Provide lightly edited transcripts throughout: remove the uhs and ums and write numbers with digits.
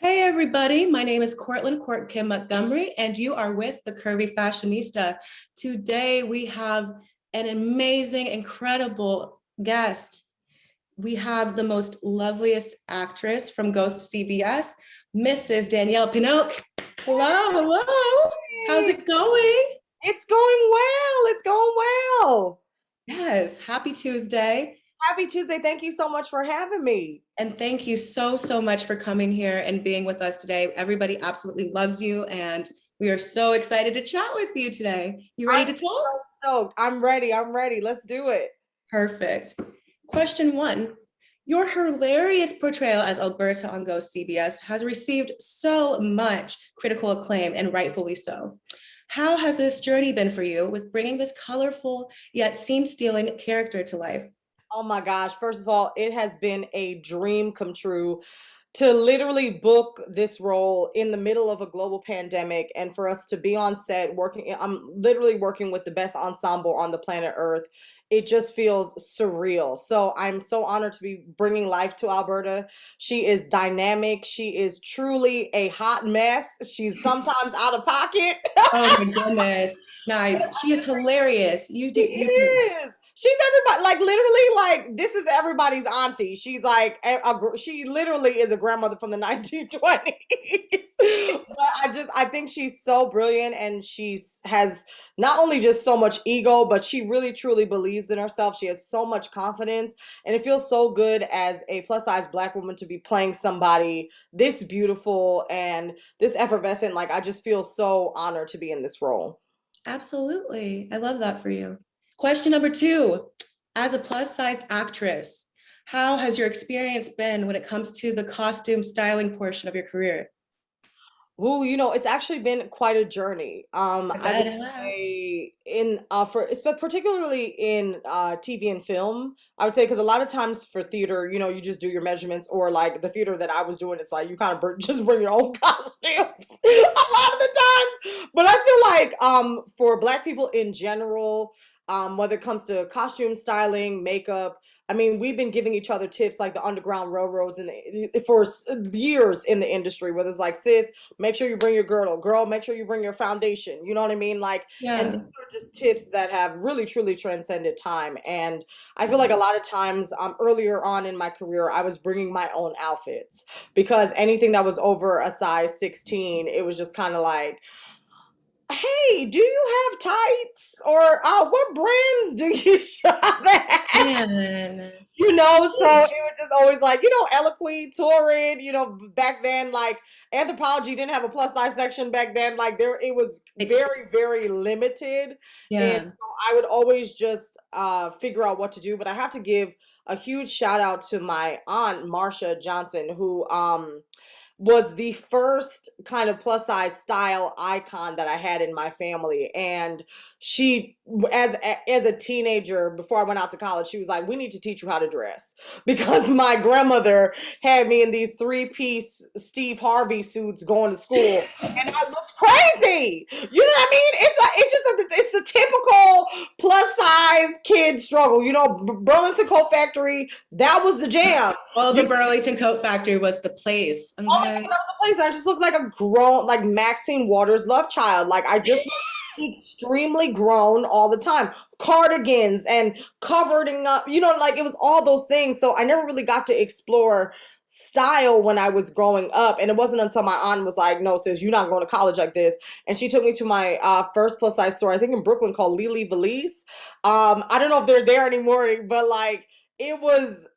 Hey everybody, my name is Courtland Court Kim Montgomery, and you are with the Curvy Fashionista. Today we have an amazing, incredible guest. We have the most loveliest actress from Ghost CBS, Mrs. Danielle Pinnock. Hello, hello. How's Hey, it going? it's going well. It's going well. Yes, happy Tuesday. Happy Tuesday. Thank you so much for having me. And thank you so, so much for coming here and being with us today. Everybody absolutely loves you, and we are so excited to chat with you today. You ready I'm to talk? so stoked. I'm ready. I'm ready. Let's do it. Perfect. Question one. Your hilarious portrayal as Alberta on Ghost CBS has received so much critical acclaim, and rightfully so. How has this journey been for you with bringing this colorful yet scene-stealing character to life? Oh my gosh. First of all, it has been a dream come true to literally book this role in the middle of a global pandemic and for us to be on set working. I'm literally working with the best ensemble on the planet Earth. It just feels surreal. So I'm so honored to be bringing life to Alberta. She is dynamic. She is truly a hot mess. She's sometimes out of pocket. Oh my goodness. Now, she is hilarious. She is. She's everybody. Like literally, like this is everybody's auntie. She's like she literally is a grandmother from the 1920s. But I think she's so brilliant, and has not only just so much ego, but she really truly believes in herself. She has so much confidence, and it feels so good as a plus size Black woman to be playing somebody this beautiful and this effervescent. Like I just feel so honored to be in this role. Absolutely. I love that for you. Question number two. As a plus sized actress, how has your experience been when it comes to the costume styling portion of your career? Ooh, it's actually been quite a journey. I I bet would it has. say particularly in TV and film, I would say because a lot of times for theater, you just do your measurements, or like the theater that I was doing, it's like you kind of just bring your own costumes a lot of the times. But I feel like for Black people in general, whether it comes to costume styling, makeup. I mean, we've been giving each other tips like the Underground Railroads for years in the industry, whether it's like, sis, make sure you bring your girdle. Girl, make sure you bring your foundation. You know what I mean? Like, and these Yeah, are just tips that have really, truly transcended time. And I feel like a lot of times, earlier on in my career, I was bringing my own outfits because anything that was over a size 16, it was just kind of like, hey, do you have tights? Or what brands do you shop at? man. So it was just always like, Eloquent, Torrid, back then, like Anthropology didn't have a plus size section back then. Like it was very, very limited. And Yeah. so I would always just figure out what to do. But I have to give a huge shout out to my aunt, Marsha Johnson, who was the first kind of plus size style icon that I had in my family. And she, as a teenager, before I went out to college, she was like, "We need to teach you how to dress," because my grandmother had me in these three-piece Steve Harvey suits going to school, and I looked crazy. You know what I mean? It's the typical plus size kid struggle. Burlington Coat Factory, that was the jam. Well, You the Burlington Coat Factory was the place. Oh my God, that was a place. I just looked like a grown, like Maxine Waters' love child. Like I just looked extremely grown all the time. Cardigans and covering up, like it was all those things. So I never really got to explore style when I was growing up. And it wasn't until my aunt was like, "No, sis, you're not going to college like this." And she took me to my first plus size store, I think in Brooklyn, called Lily Valise. I don't know if they're there anymore, but like it was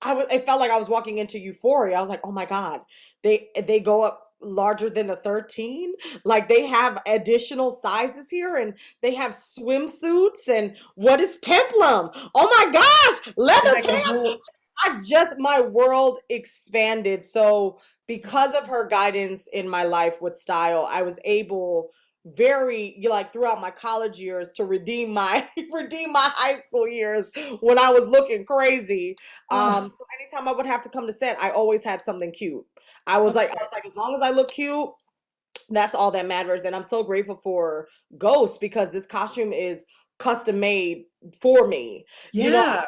it felt like I was walking into Euphoria. I was like, "Oh my God, they go up larger than a 13. Like they have additional sizes here, and they have swimsuits, and what is peplum? Oh my gosh, It's leather like a pants." whole, My world expanded. So because of her guidance in my life with style, I was able like throughout my college years to redeem my redeem my high school years when I was looking crazy. oh, So anytime I would have to come to set, I always had something cute. of I was course. like, as long as I look cute, that's all that matters. And I'm so grateful for Ghost because this costume is custom made for me. You know, Yeah,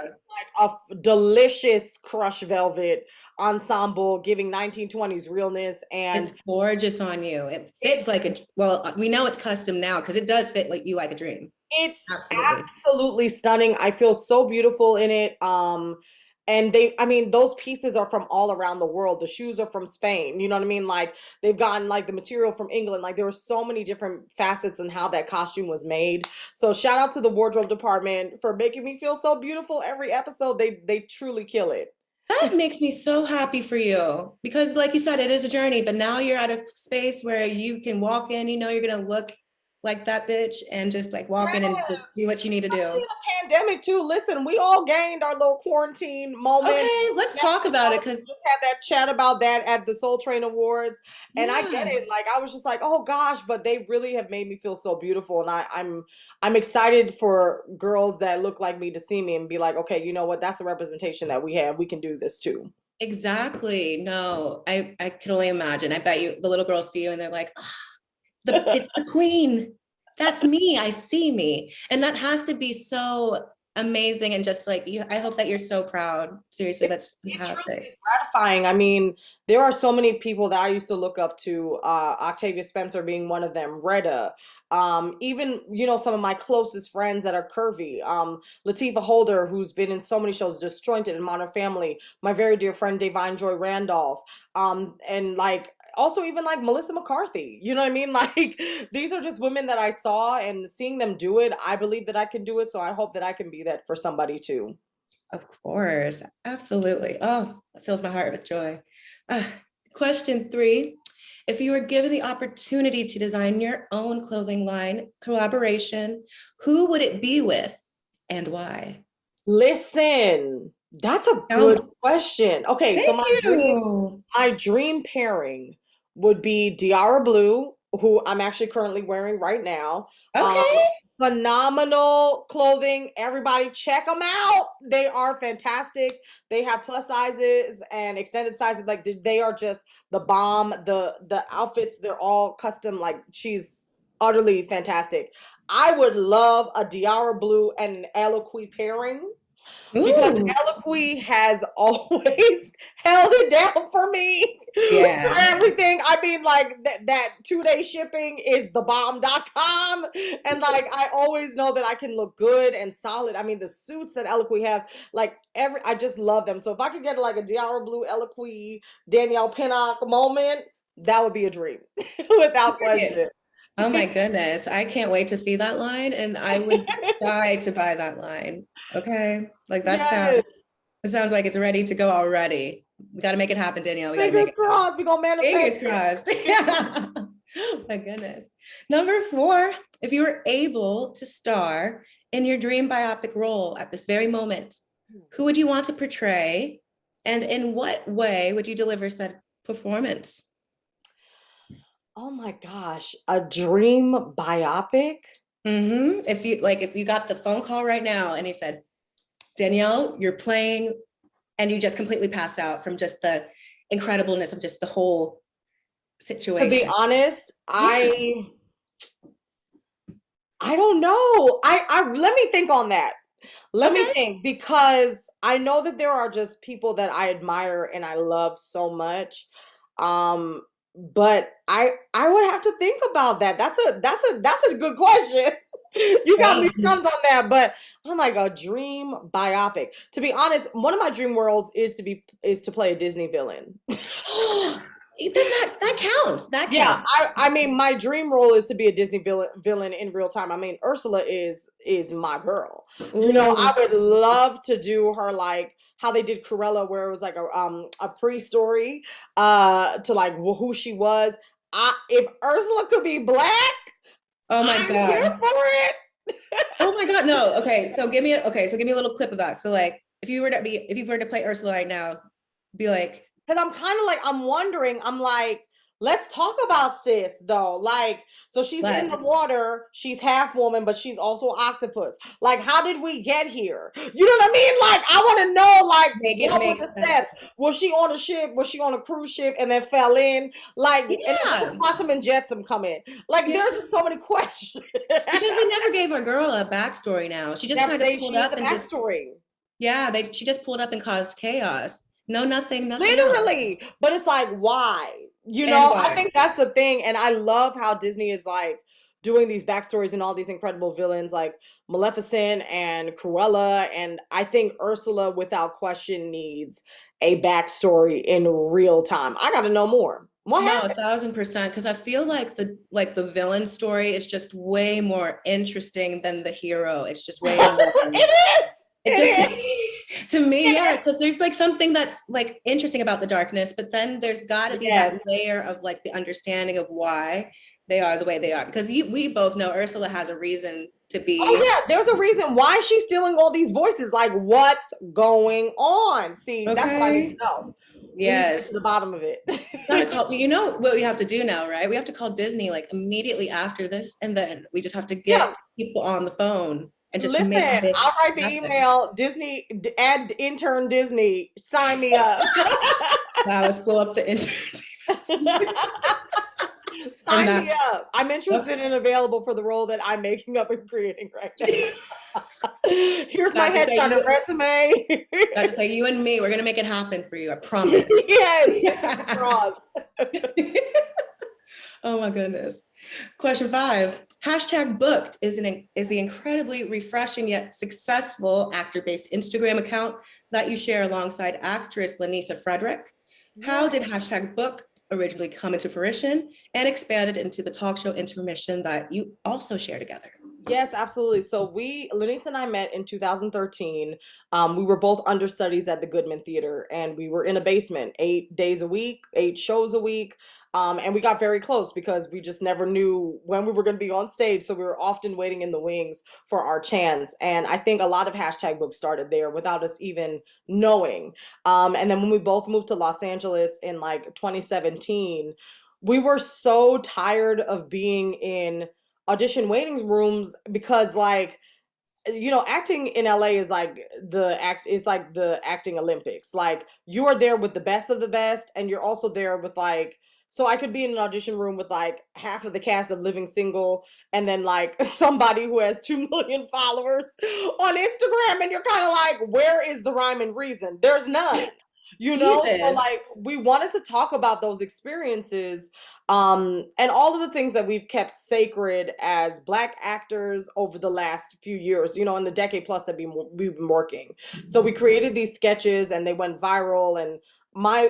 like a delicious crushed velvet ensemble giving 1920s realness, it's and gorgeous on you. It fits it's like a, well, we know it's custom now because it does fit like you like a dream. it's Absolutely. absolutely stunning. I feel so beautiful in it. And I mean, those pieces are from all around the world. The shoes are from Spain. You know what I mean? Like they've gotten like the material from England. Like there were so many different facets in how that costume was made. So shout out to the wardrobe department for making me feel so beautiful every episode. They truly kill it. That makes me so happy for you because, like you said, it is a journey, but now you're at a space where you can walk in, you know, you're going to look like that bitch and just like walk in and just do what you need to Especially do. in a pandemic too. Listen, we all gained our little quarantine moment. Okay, let's talk about it because, Just had that chat about that at the Soul Train Awards, and I get yeah, it. Like I was just like, oh gosh, but they really have made me feel so beautiful, and I'm excited for girls that look like me to see me and be like, okay, you know what? That's the representation that we have. We can do this too. exactly. No, I can only imagine. I bet you the little girls see you and they're like, "Ah, it's the queen. That's me. I see me. And that has to be so amazing. And just like you, I hope that you're so proud. Seriously, that's It truly fantastic. is gratifying. I mean, there are so many people that I used to look up to, Octavia Spencer being one of them, Retta, even, you know, some of my closest friends that are curvy, Latifah Holder, who's been in so many shows, Disjointed and Modern Family, my very dear friend Davine Joy Randolph, and like also even like Melissa McCarthy, you know what I mean? Like these are just women that I saw, and seeing them do it, I believe that I can do it. So I hope that I can be that for somebody too. Of course, absolutely. Oh, that fills my heart with joy. Uh, Question 3. If you were given the opportunity to design your own clothing line collaboration, who would it be with and why? Listen, that's a good Oh, question. Okay, so thank you. my dream pairing would be Diara Blue, who I'm actually currently wearing right now. Um, Okay. Phenomenal clothing. Everybody check them out. They are fantastic. They have plus sizes and extended sizes. Like they are just the bomb. The outfits, they're all custom. Like she's utterly fantastic. I would love a Diara Blue and an Eloquii pairing because Ooh, Eloquii has always held it down for me for yeah. everything. I mean, like that 2 day shipping is the bomb.com. And like, I always know that I can look good and solid. I mean, the suits that Eloquii have, like I just love them. So if I could get like a Diara Blue Eloquii, Danielle Pinnock moment, that would be a dream without question. Oh my goodness. I can't wait to see that line and I would die to buy that line. Okay. Like Yes. it sounds like it's ready to go already. We got to make it happen, Danielle. We got to make Fingers it happen. crossed. We're going to Fingers manifest it. crossed. Yeah. Oh my goodness. Number 4, if you were able to star in your dream biopic role at this very moment, who would you want to portray? And in what way would you deliver said performance? Oh my gosh, a dream biopic? If you got the phone call right now and he said, Danielle, you're playing, and you just completely pass out from just the incredibleness of just the whole To be situation. honest, Yeah. I don't know. I let me think on that. Let me Okay. think, because I know that there are just people that I admire and I love so much. Um, but I would have to think about that. That's a good question. You got me Thank you. stumped on that, but I'm like a dream biopic. To be honest, one of my dream worlds is to play a Disney villain. Then that counts. That Yeah, counts. I mean, my dream role is to be a Disney villain in real time. I mean, Ursula is my girl. You know, I Ooh. would love to do her like how they did Cruella, where it was like a pre-story to like who she was. If Ursula could be black, Oh my I'm here God. for it. Oh my God. No. So give me a little clip of that. So like if you were to play Ursula right now, be like, Because I'm kind of like I'm wondering. I'm like, Let's talk about sis though. Like, so she's in the Let's water, she's half woman, but she's also octopus. Like, how did we get here? You know what I mean? Like, I want to know, like, make it what were make the sense. steps? Was she on a ship? Was she on a cruise ship and then fell in? Like, and then when did Yeah, Blossom and Jetsam come in? Like, yeah. there are just so many questions. Because they never gave our girl a backstory now. She just kind of She pulled needs a up and just, backstory. yeah, she just pulled up and caused chaos. No, nothing else. Literally. But it's like, why? You And know, I why? think that's the thing. And I love how Disney is like doing these backstories and all these incredible villains like Maleficent and Cruella. And I think Ursula, without question, needs a backstory in real time. I got to know more. What No, happened? 1,000%. Because I feel like the villain story is just way more interesting than the hero. It's just way more. It is. It It is. just to me, yeah, because there's like something that's like interesting about the darkness, but then there's got to be that Yes. layer of like the understanding of why they are the way they are. Because we both know Ursula has a reason to Oh be. yeah, there's a reason why she's stealing all these voices. Like, what's going on? See, that's what I need to Okay. know. We need to get to Yes. the bottom of it. Gotta call, you know what we have to do now, right? We have to call Disney like immediately after this, and then we just have to Yeah, get people on the phone and just listen, make this I'll write the happen. email. Disney, add intern Disney. Sign me up. Wow, let's blow up the internet. And Sign me up. I'm that, interested and available for the role that I'm making up and creating right now. Here's my got to say headshot and you, resume. got to say you and me, we're gonna make it happen for you. I promise. Yes, fingers crossed. Oh my goodness. Question 5. Hashtag booked is the incredibly refreshing yet successful actor-based Instagram account that you share alongside actress Lanisa Frederick. How did hashtag booked originally come into fruition and expanded into the talk show intermission that you also share together? Yes, absolutely. So Lenise and I met in 2013. We were both understudies at the Goodman Theater, and we were in a basement 8 days a week, 8 shows a week. And we got very close because we just never knew when we were going to be on stage. So we were often waiting in the wings for our chance. And I think a lot of hashtag books started there without us even knowing. And then when we both moved to Los Angeles in like 2017, we were so tired of being in audition waiting rooms because like acting in LA is like the acting Olympics. Like you are there with the best of the best and you're also there with like so I could be in an audition room with like half of the cast of Living Single and then like somebody who has 2 million followers on Instagram and you're kind of like where is the rhyme and reason? There's none. So Jesus. like we wanted to talk about those experiences and all of the things that we've kept sacred as Black actors over the last few years, in the decade plus that we've been working. So we created these sketches and they went viral. And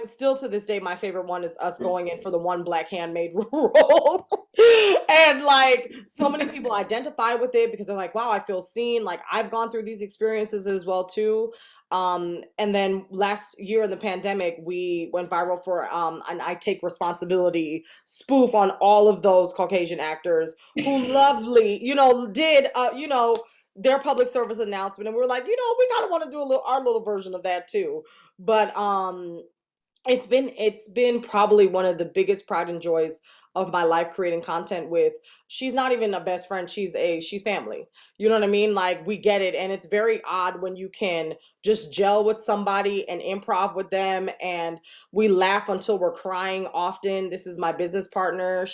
still to this day, my favorite one is us going in for the one Black handmaid role. And like so many people identify with it because they're like, wow, I feel seen. Like I've gone through these experiences as well too. And then last year in the pandemic, we went viral for an I Take Responsibility spoof on all of those Caucasian actors who lovely, did their public service announcement, and we were like, we kind of want to do our little version of that too. But it's been probably one of the biggest pride and joys of my life creating content with she's not even a best friend, she's family. You know what I mean? Like we get it, and it's very odd when you can just gel with somebody and improv with them, and we laugh until we're crying often. This is my business partner.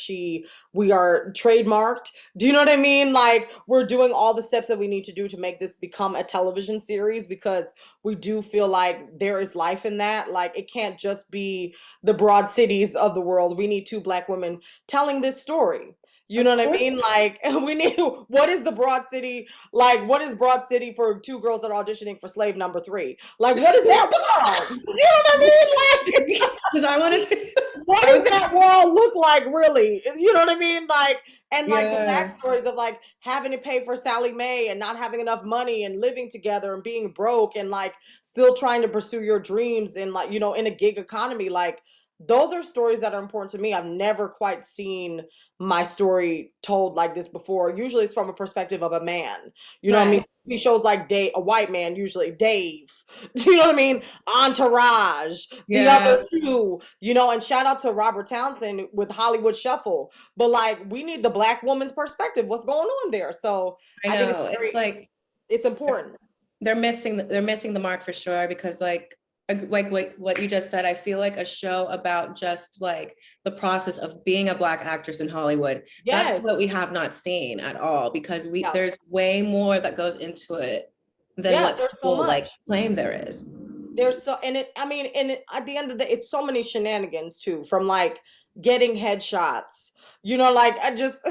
We are trademarked. Do you know what I mean? Like we're doing all the steps that we need to do to make this become a television series because we do feel like there is life in that. Like it can't just be the broad cities of the world. We need two Black women telling this story. You Of know what I course. mean? Like we need what is the broad city like? What is broad city for two girls that are auditioning for slave number 3? Like what is that world? You know what I mean? Like Because I want to, what I does was, that world look like really? You know what I mean? Like and like the yeah. backstories of like having to pay for Sally Mae and not having enough money and living together and being broke and like still trying to pursue your dreams and like in a gig economy. Like those are stories that are important to me. I've never quite seen my story told like this before. Usually it's from a perspective of a man. You know what I mean? Right. He shows like Dave, a white man, usually Dave. Do you know what I mean? Entourage, the Yeah, other two, and shout out to Robert Townsend with Hollywood Shuffle. But like we need the black woman's perspective. What's going on there? So I I think know. It's like it's important. they're missing the mark for sure because like what you just said, I feel like a show about just like the process of being a black actress in Hollywood. That's Yes. what we have not seen at all because Yeah. there's way more that goes into it than Yeah, what there's so people like much. claim there is. There's so and it I mean at the end of the day it's so many shenanigans too, from like getting headshots, like I just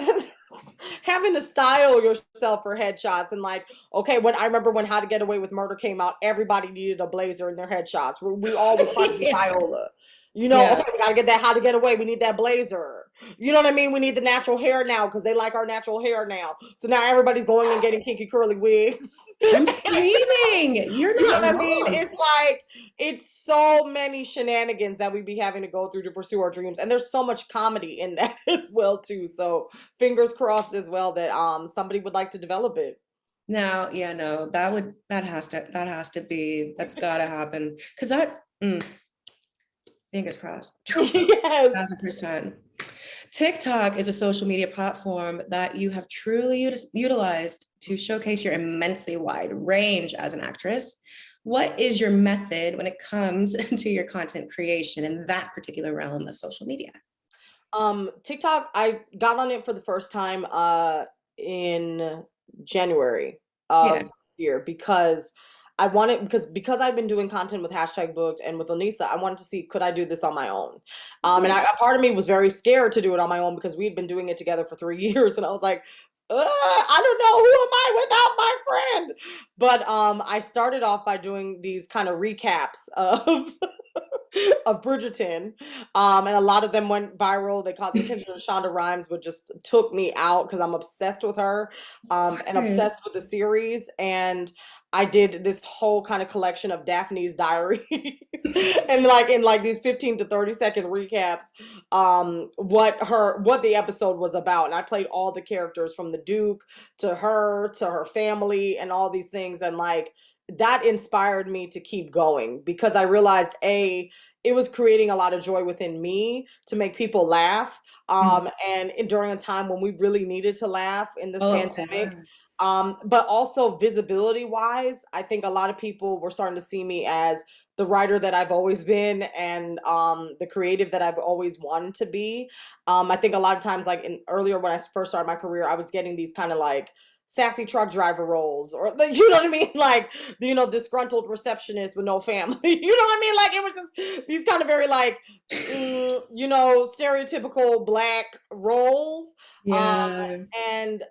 having to style yourself for headshots. And like, okay, when I remember when How to Get Away with Murder came out, everybody needed a blazer in their headshots. We all were trying to be Yeah. Viola. Yeah. Okay, we gotta get that How to Get Away, we need that blazer. You know what I mean? We need the natural hair now because they like our natural hair now. So now everybody's going and getting kinky curly wigs. I'm screaming. You're You know not what I mean? wrong. It's like it's so many shenanigans that we be having to go through to pursue our dreams, and there's so much comedy in that as well too. So fingers crossed as well that somebody would like to develop it. Now, yeah, no, that's gotta happen. Cause fingers crossed. Yes. 1,000%. TikTok is a social media platform that you have truly utilized to showcase your immensely wide range as an actress. What is your method when it comes to your content creation in that particular realm of social media? TikTok, I got on it for the first time in January Yeah. of this year because I wanted because I've been doing content with hashtag booked and with Anissa, I wanted to see could I do this on my own. And Yeah. a part of me was very scared to do it on my own because we'd been doing it together for 3 years, and I was like, I don't know, who am I without my friend? But I started off by doing these kind of recaps of of Bridgerton. And a lot of them went viral. They caught the attention of Shonda Rhimes, but just took me out because I'm obsessed with her, and Right. obsessed with the series. And I did this whole kind of collection of Daphne's diaries, and like in like these 15 to 30-second recaps, what the episode was about. And I played all the characters from the Duke to her family and all these things. And like that inspired me to keep going because I realized it was creating a lot of joy within me to make people laugh. Mhm. And during a time when we really needed to laugh in this Oh, pandemic. yeah. But also visibility wise, I think a lot of people were starting to see me as the writer that I've always been, and the creative that I've always wanted to be. I think a lot of times, like earlier when I first started my career, I was getting these kind of like sassy truck driver roles, or you know what I mean, like disgruntled receptionist with no family. You know what I mean? Like it was just these kind of very like stereotypical black roles. Yeah. And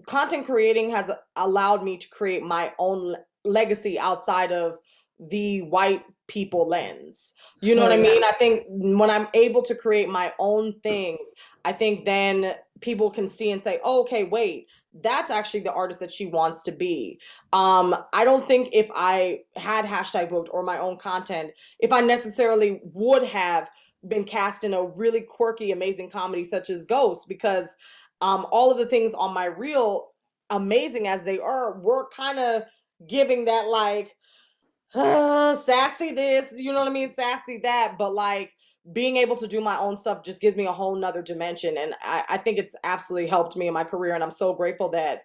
content creating has allowed me to create my own legacy outside of the white people lens. You know Oh, what I yeah. mean? I think when I'm able to create my own things, I think then people can see and say, oh, okay, wait, that's actually the artist that she wants to be. I don't think if I had hashtag booked or my own content, if I necessarily would have been cast in a really quirky, amazing comedy such as Ghost, because all of the things on my reel, amazing as they are, were kind of giving that like sassy this, you know what I mean, sassy that. But like being able to do my own stuff just gives me a whole nother dimension, and I think it's absolutely helped me in my career. And I'm so grateful that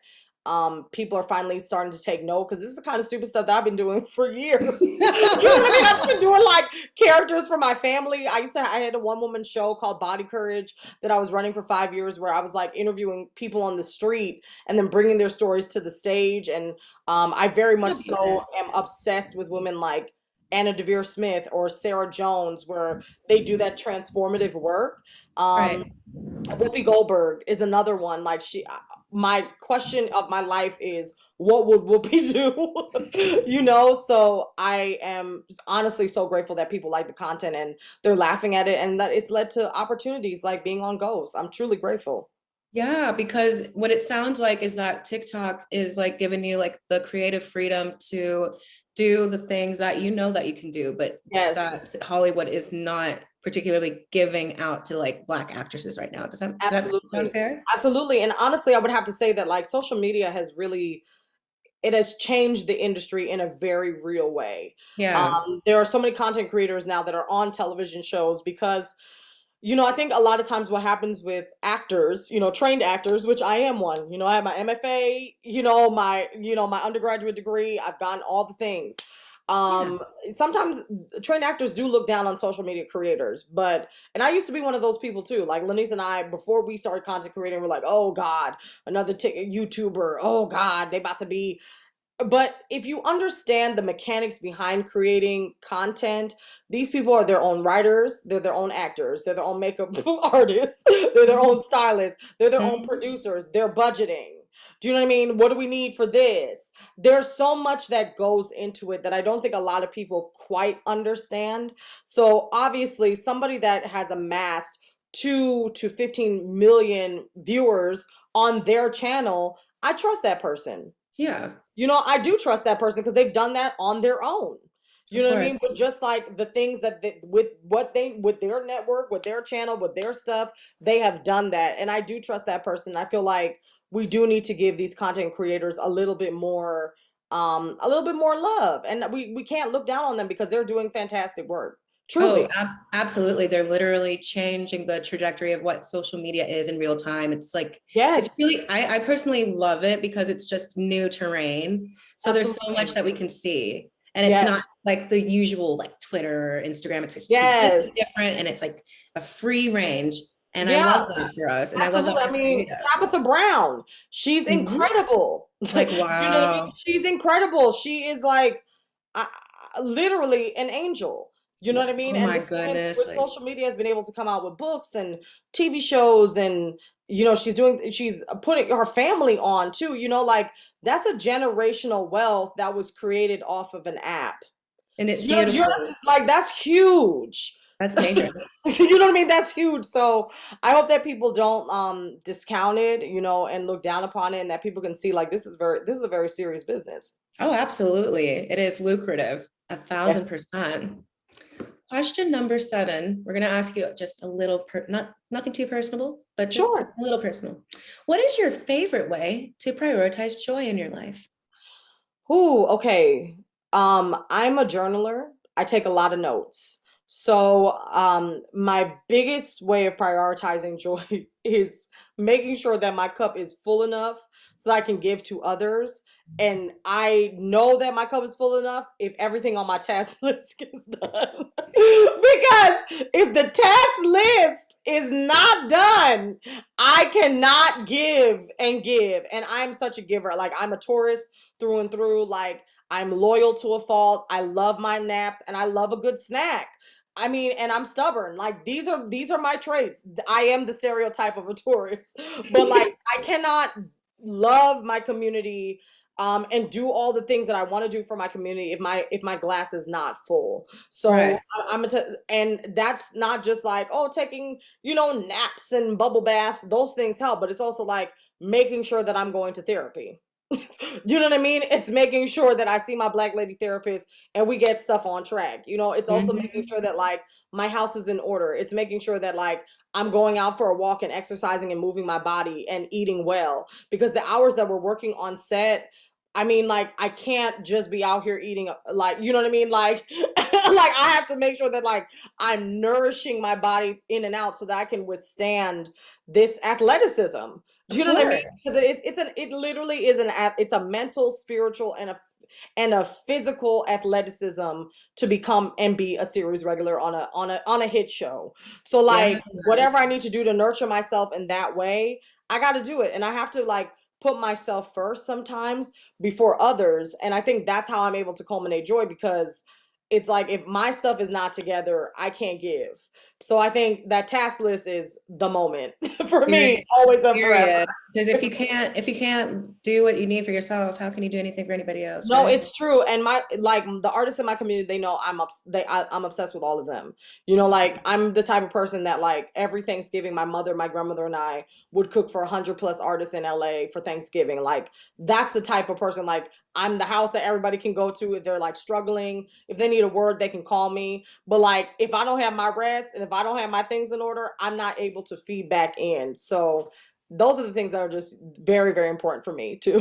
people are finally starting to take note, because this is the kind of stupid stuff that I've been doing for years. You know what I mean? I've been doing like characters for my family. I had a one woman show called Body Courage that I was running for 5 years, where I was like interviewing people on the street and then bringing their stories to the stage. And I very much You'll be so good. am obsessed with women like Anna Devere Smith or Sarah Jones, where they do that transformative work. Um, Right. Whoopi Goldberg is another one. Like my question of my life is, what would Whoopi do? So I am honestly so grateful that people like the content and they're laughing at it, and that it's led to opportunities like being on Ghost. I'm truly grateful. Yeah, because what it sounds like is that TikTok is like giving you like the creative freedom to do the things that you know that you can do, but Yes. that Hollywood is not particularly giving out to like Black actresses right now. Does that sound Absolutely. fair? Absolutely. And honestly, I would have to say that like social media has really, it has changed the industry in a very real way. Yeah. There are so many content creators now that are on television shows because, I think a lot of times what happens with actors, trained actors, which I am one, I have my MFA, my undergraduate degree, I've gotten all the things. Yeah. Sometimes trained actors do look down on social media creators, and I used to be one of those people too. Like Lenise and I, before we started content creating, we're like, oh God, another YouTuber. Oh God, they about to be. But if you understand the mechanics behind creating content, these people are their own writers, they're their own actors, they're their own makeup artists, they're their own stylists, they're their own Mhm. producers, they're budgeting. Do you know what I mean? What do we need for this? There's so much that goes into it that I don't think a lot of people quite understand. So obviously, somebody that has amassed 2 to 15 million viewers on their channel, I trust that person. Yeah, I do trust that person because they've done that on their own. You of know what I mean? course. But just like the things that with their network, with their channel, with their stuff, they have done that. And I do trust that person. I feel like we do need to give these content creators a little bit more love. And we can't look down on them because they're doing fantastic work. Oh, Truly. absolutely. They're literally changing the trajectory of what social media is in real time. It's like, it's Yes. really, I personally love it because it's just new terrain. So there's so much Absolutely. that we can see. And it's not Yes. like the usual like Twitter or Instagram. It's just completely Yes. different and it's like a free range. And I Yeah. love that for us. And I love that Absolutely. I for mean, creatives. Tabitha Brown, she's Mhm. incredible. Like, You know what I mean? wow. She's incredible. She is like uh, literally an angel. You know what I mean? Oh And my this woman goodness. with Like, social media has been able to come out with books and TV shows, and she's putting her family on too. Like that's a generational wealth that was created off of an app. and it's beautiful. Like that's huge. That's major. You know what I mean? That's huge. So I hope that people don't discount it, and look down upon it, and that people can see like this is a very serious business. Oh, absolutely. It is lucrative, a Yeah. 1000%. Question number 7. We're going to ask you just a little, nothing too personable, but just a Sure. little personal. What is your favorite way to prioritize joy in your life? Ooh, okay. I'm a journaler. I take a lot of notes. So, my biggest way of prioritizing joy is making sure that my cup is full enough so that I can give to others. And I know that my cup is full enough if everything on my task list gets done. Because if the task list is not done, I cannot give and give. And I'm such a giver. Like, I'm a Taurus through and through. Like, I'm loyal to a fault. I love my naps and I love a good snack. I mean, and I'm stubborn. Like these are my traits. I am the stereotype of a Taurus. But like I cannot love my community and do all the things that I want to do for my community if my glass is not full. So Right. and that's not just like, oh, taking, naps and bubble baths. Those things help, but it's also like making sure that I'm going to therapy. You know what I mean? It's making sure that I see my black lady therapist and we get stuff on track. It's also making Mhm. sure that like my house is in order. It's making sure that like I'm going out for a walk and exercising and moving my body and eating well, because the hours that we're working on set, I mean, like I can't just be out here eating like, you know what I mean? Like like I have to make sure that like I'm nourishing my body in and out so that I can withstand this athleticism. Do Of you know what I mean? course. Because it literally is it's a mental, spiritual, and a physical athleticism to become and be a series regular on a hit show. So Yeah. like whatever I need to do to nurture myself in that way, I got to do it, and I have to like put myself first sometimes before others. And I think that's how I'm able to culminate joy, because it's like if my stuff is not together, I can't give. So I think that task list is the moment for me, Period. always and forever. Period. Because if you can't do what you need for yourself, how can you do anything for anybody else, No, right? it's true. And my like the artists in my community, they know I'm obsessed with all of them. Like I'm the type of person that like every Thanksgiving, my mother, my grandmother, and I would cook for 100+ artists in LA for Thanksgiving. Like that's the type of person. Like I'm the house that everybody can go to if they're like struggling. If they need a word, they can call me. But like if I don't have my rest and if I don't have my things in order, I'm not able to feed back in. So those are the things that are just very, very important for me too.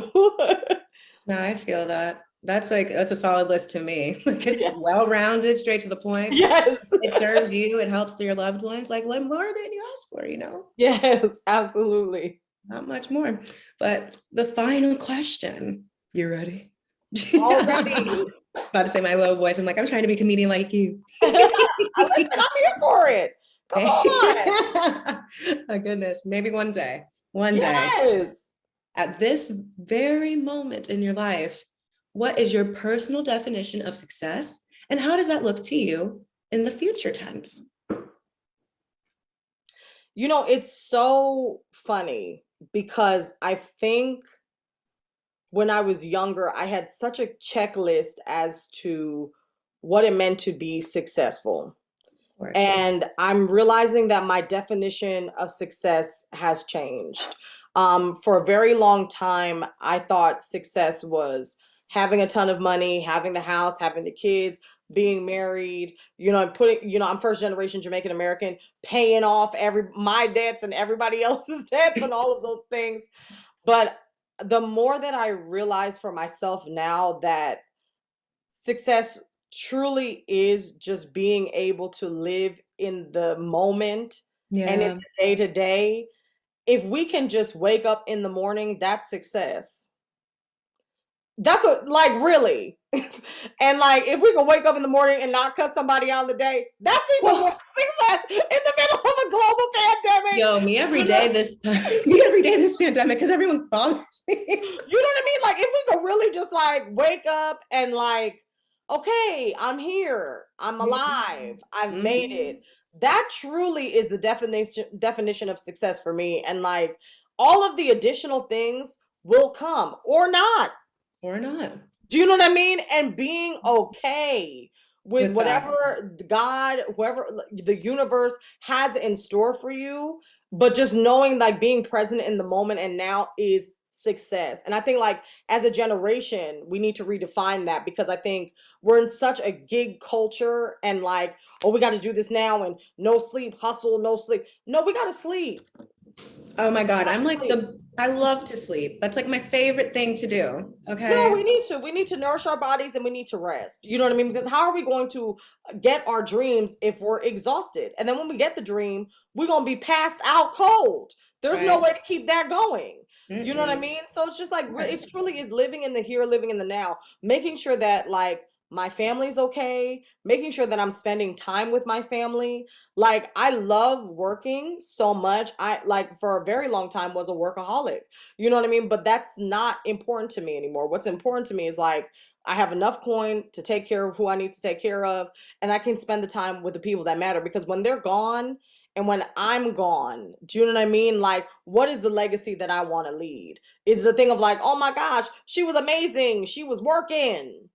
No, I feel that. That's a solid list to me. Like it's Yeah. well-rounded, straight to the point. Yes. It serves you, it helps your loved ones. Like what more than you ask for, Yes, absolutely. Not much more. But the final question. You ready? Already. About to say my low voice. I'm like, I'm trying to be a comedian like you. Listen, I'm here for it. Come on. My goodness. Maybe one day. One day. Yes. At this very moment in your life, what is your personal definition of success? And how does that look to you in the future tense? It's so funny because I think when I was younger, I had such a checklist as to what it meant to be successful. Of course. And I'm realizing that my definition of success has changed. For a very long time, I thought success was having a ton of money, having the house, having the kids, being married, and I'm first generation Jamaican American, paying off my debts and everybody else's debts and all of those things. But the more that I realize for myself now that success truly is just being able to live in the moment and in Yeah. the day to day. If we can just wake up in the morning, that's success. That's what, like, really. And like, if we can wake up in the morning and not cut somebody out of the day, that's even more success in the middle of a global pandemic. Yo, me every day this pandemic because everyone bothers me. You know what I mean? Like, if we could really just like wake up and like, okay, I'm here, I'm alive, I've made it. That truly is the definition of success for me. And like, all of the additional things will come or not. Or not. Do you know what I mean? And being okay with With that. whatever God, whoever the universe has in store for you, but just knowing like being present in the moment and now is success. And I think like as a generation, we need to redefine that because I think we're in such a gig culture and like, oh, we got to do this now and no sleep, hustle, no sleep. No, we got to sleep. Oh my God. I love to sleep. That's like my favorite thing to do. Okay. No, we need to nourish our bodies and we need to rest. You know what I mean? Because how are we going to get our dreams if we're exhausted? And then when we get the dream, we're going to be passed out cold. There's no way to keep that going. You know what I mean? So it's just like, it truly is living in the here, living in the now, making sure that like my family's okay, making sure that I'm spending time with my family. Like I love working so much. I like for a very long time was a workaholic. You know what I mean? But that's not important to me anymore. What's important to me is like I have enough coin to take care of who I need to take care of, and I can spend the time with the people that matter because when they're gone and when I'm gone, do you know what I mean? Like, what is the legacy that I want to lead? Is it a thing of like, oh my gosh, she was amazing, she was working?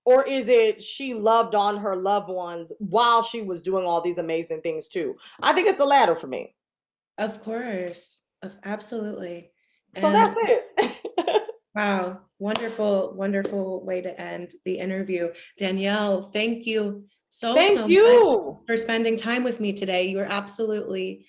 Or is it she loved on her loved ones while she was doing all these amazing things too? I think it's the latter for me. Of course. Absolutely. So And that's it. wow, wonderful, wonderful way to end the interview. Danielle, thank you so Thank much you. for spending time with me today. You were absolutely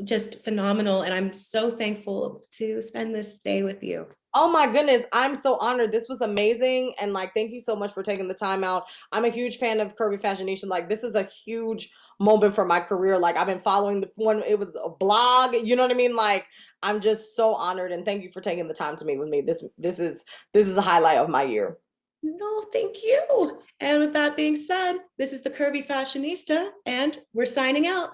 just phenomenal. And I'm so thankful to spend this day with you. Oh my goodness, I'm so honored. This was amazing. And like, thank you so much for taking the time out. I'm a huge fan of Curvy Fashion Nation. Like, this is a huge moment for my career. Like, I've been following the one, it was a blog, you know what I mean? Like, I'm just so honored and thank you for taking the time to meet with me. This is a highlight of my year. No, thank you. And with that being said, this is the Curvy Fashionista, and we're signing out.